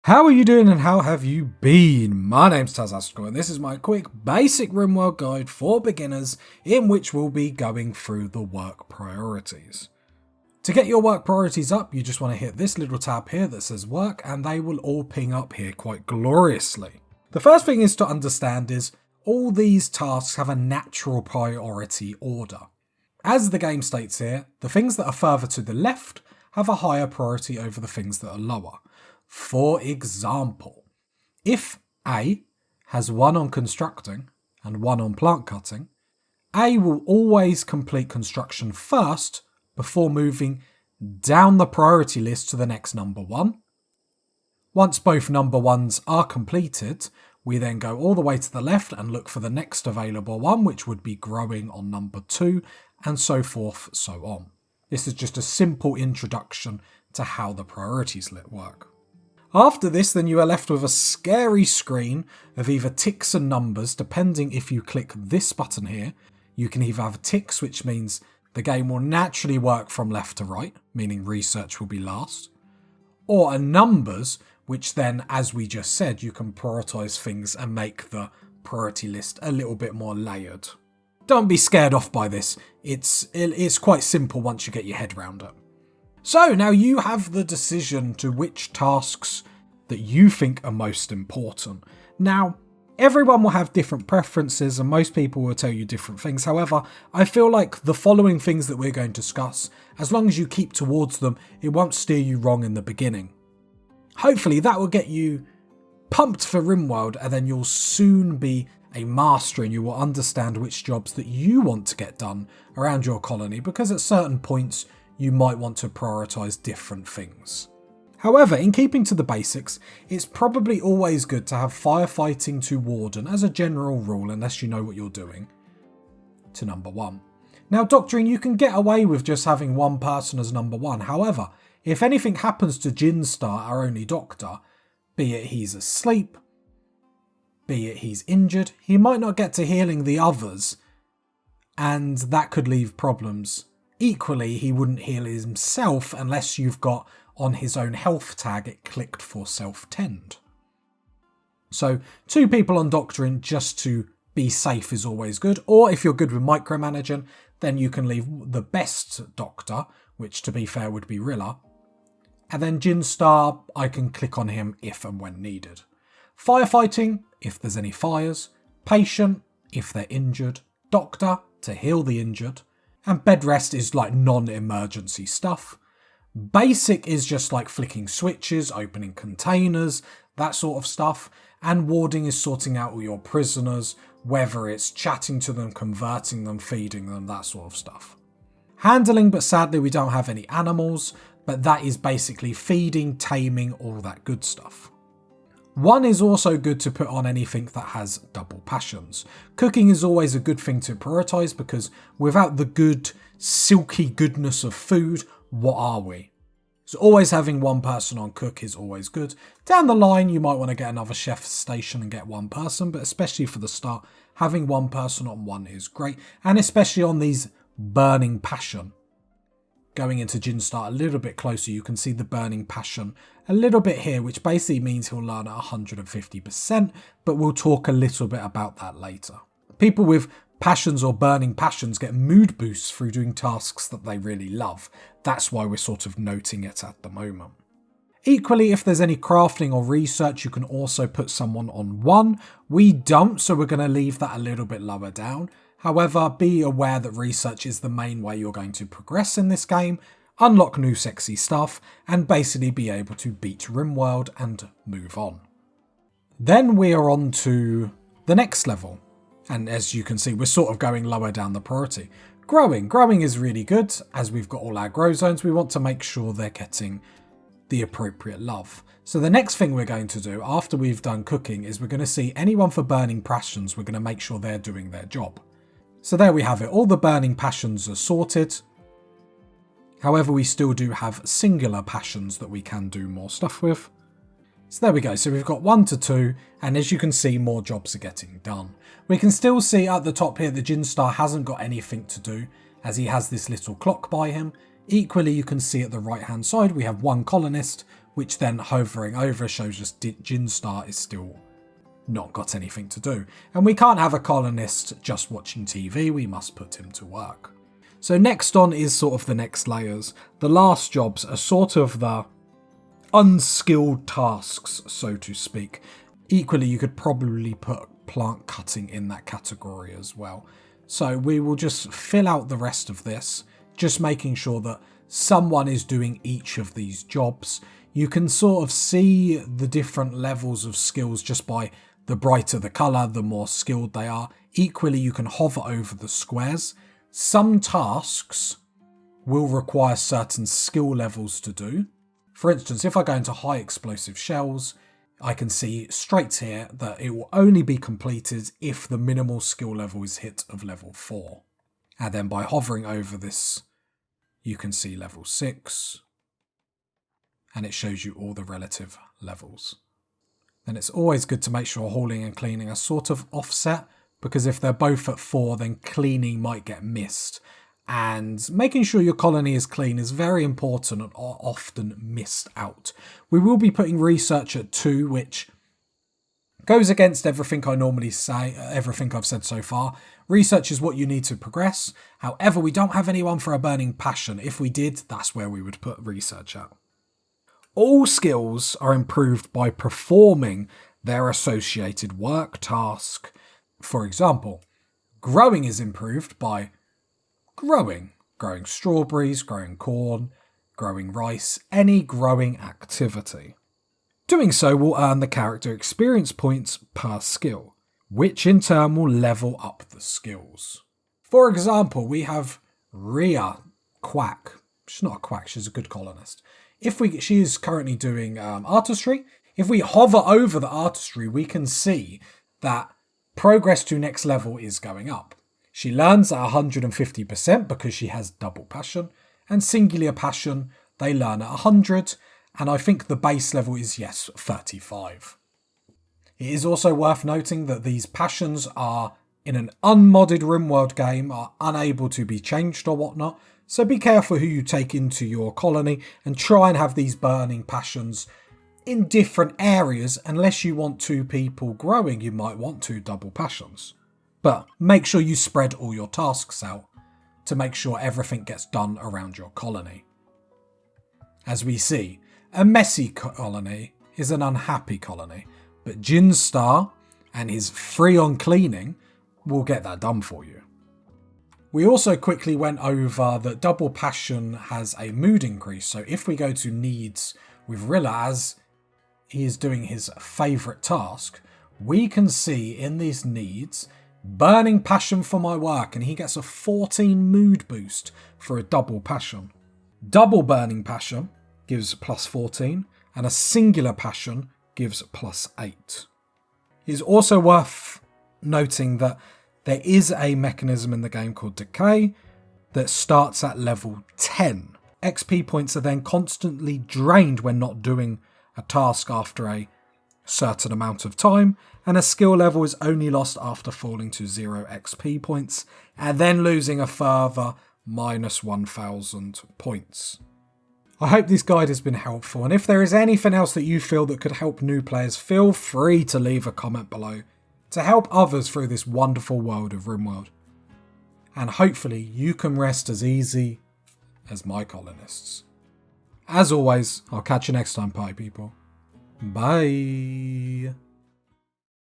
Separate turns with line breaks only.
How are you doing and how have you been? My name's Tazastical and this is my quick basic Rimworld guide for beginners in which we'll be going through the work priorities. To get your work priorities up, you just want to hit this little tab here that says work and they will all ping up here quite gloriously. The first thing is to understand is all these tasks have a natural priority order. As the game states here, the things that are further to the left have a higher priority over the things that are lower. For example, if A has 1 on constructing and 1 on plant cutting, A will always complete construction first before moving down the priority list to the next number 1. Once both number 1s are completed, we then go all the way to the left and look for the next available one, which would be growing on number 2, and so forth, so on. This is just a simple introduction to how the priorities work. After this, then you are left with a scary screen of either ticks and numbers, depending if you click this button here. You can either have ticks, which means the game will naturally work from left to right, meaning research will be last, or a numbers, which then, as we just said, you can prioritise things and make the priority list a little bit more layered. Don't be scared off by this, it's quite simple once you get your head around it. So now you have the decision to which tasks that you think are most important. Now, everyone will have different preferences and most people will tell you different things. However, I feel like the following things that we're going to discuss, as long as you keep towards them, it won't steer you wrong in the beginning. Hopefully that will get you pumped for Rimworld and then you'll soon be a master and you will understand which jobs that you want to get done around your colony, because at certain points you might want to prioritise different things. However, in keeping to the basics, it's probably always good to have firefighting to warden as a general rule, unless you know what you're doing, to number 1. Now Doctrine, you can get away with just having one person as number 1. However, if anything happens to Jinstar, our only doctor, be it he's asleep, be it he's injured, he might not get to healing the others, and that could leave problems. Equally, he wouldn't heal himself unless you've got on his own health tag it clicked for self-tend. So 2 people on Doctrine just to be safe is always good, or if you're good with micromanaging, then you can leave the best doctor, which to be fair would be Rilla, and then Jinstar, I can click on him if and when needed. Firefighting, if there's any fires, patient, if they're injured, doctor, to heal the injured, and bed rest is like non-emergency stuff. Basic is just like flicking switches, opening containers, that sort of stuff. And warding is sorting out all your prisoners, whether it's chatting to them, converting them, feeding them, that sort of stuff. Handling, but sadly we don't have any animals, but that is basically feeding, taming, all that good stuff. 1 is also good to put on anything that has double passions. Cooking is always a good thing to prioritise because without the good, silky goodness of food, what are we? So always having 1 person on cook is always good. Down the line, you might want to get another chef station and get 1 person, but especially for the start, having 1 person on 1 is great. And especially on these burning passion. Going into Jinstar a little bit closer, you can see the burning passion a little bit here, which basically means he'll learn at 150%, but we'll talk a little bit about that later. People with passions or burning passions get mood boosts through doing tasks that they really love. That's why we're sort of noting it at the moment. Equally, if there's any crafting or research, you can also put someone on 1. We don't, so we're going to leave that a little bit lower down. However, be aware that research is the main way you're going to progress in this game, unlock new sexy stuff, and basically be able to beat Rimworld and move on. Then we are on to the next level. And as you can see, we're sort of going lower down the priority. Growing. Growing is really good. As we've got all our grow zones, we want to make sure they're getting the appropriate love. So the next thing we're going to do after we've done cooking is we're going to see anyone for burning passions, we're going to make sure they're doing their job. So there we have it, all the burning passions are sorted. However, we still do have singular passions that we can do more stuff with. So there we go, so we've got 1 to 2, and as you can see, more jobs are getting done. We can still see at the top here that Jinstar hasn't got anything to do, as he has this little clock by him. Equally, you can see at the right hand side, we have 1 colonist, which then hovering over shows us Jinstar is still not got anything to do. And we can't have a colonist just watching TV, we must put him to work. So next on is sort of the next layers. The last jobs are sort of the unskilled tasks, so to speak. Equally, you could probably put plant cutting in that category as well. So we will just fill out the rest of this, just making sure that someone is doing each of these jobs. You can sort of see the different levels of skills just by the brighter the colour, the more skilled they are. Equally, you can hover over the squares. Some tasks will require certain skill levels to do. For instance, if I go into high explosive shells, I can see straight here that it will only be completed if the minimal skill level is hit of level 4. And then by hovering over this, you can see level 6. And it shows you all the relative levels. And it's always good to make sure hauling and cleaning are sort of offset, because if they're both at 4, then cleaning might get missed. And making sure your colony is clean is very important and often missed out. We will be putting research at 2, which goes against everything I normally say, everything I've said so far. Research is what you need to progress. However, we don't have anyone for a burning passion. If we did, that's where we would put research at. All skills are improved by performing their associated work task. For example, growing is improved by growing strawberries, growing corn, growing rice, any growing activity. Doing so will earn the character experience points per skill, which in turn will level up the skills. For example, we have Rhea Quack. She's not a quack, she's a good colonist. She is currently doing artistry. If we hover over the artistry, we can see that progress to next level is going up. She learns at 150% because she has double passion, and singular passion they learn at 100, and I think the base level is, yes, 35. It is also worth noting that these passions are, in an unmodded Rimworld game, are unable to be changed or whatnot, so be careful who you take into your colony and try and have these burning passions in different areas. Unless you want 2 people growing, you might want 2 double passions. But make sure you spread all your tasks out to make sure everything gets done around your colony. As we see, a messy colony is an unhappy colony, but Jinstar and his free on cleaning will get that done for you. We also quickly went over that double passion has a mood increase, so if we go to needs with Rilla as he is doing his favourite task, we can see in these needs burning passion for my work, and he gets a 14 mood boost for a double passion. Double burning passion gives plus 14, and a singular passion gives plus 8. It's also worth noting that there is a mechanism in the game called Decay that starts at level 10. XP points are then constantly drained when not doing a task after a certain amount of time, and a skill level is only lost after falling to 0 XP points and then losing a further minus 1000 points. I hope this guide has been helpful, and if there is anything else that you feel that could help new players, feel free to leave a comment below to help others through this wonderful world of Rimworld. And hopefully you can rest as easy as my colonists. As always, I'll catch you next time, party people. Bye.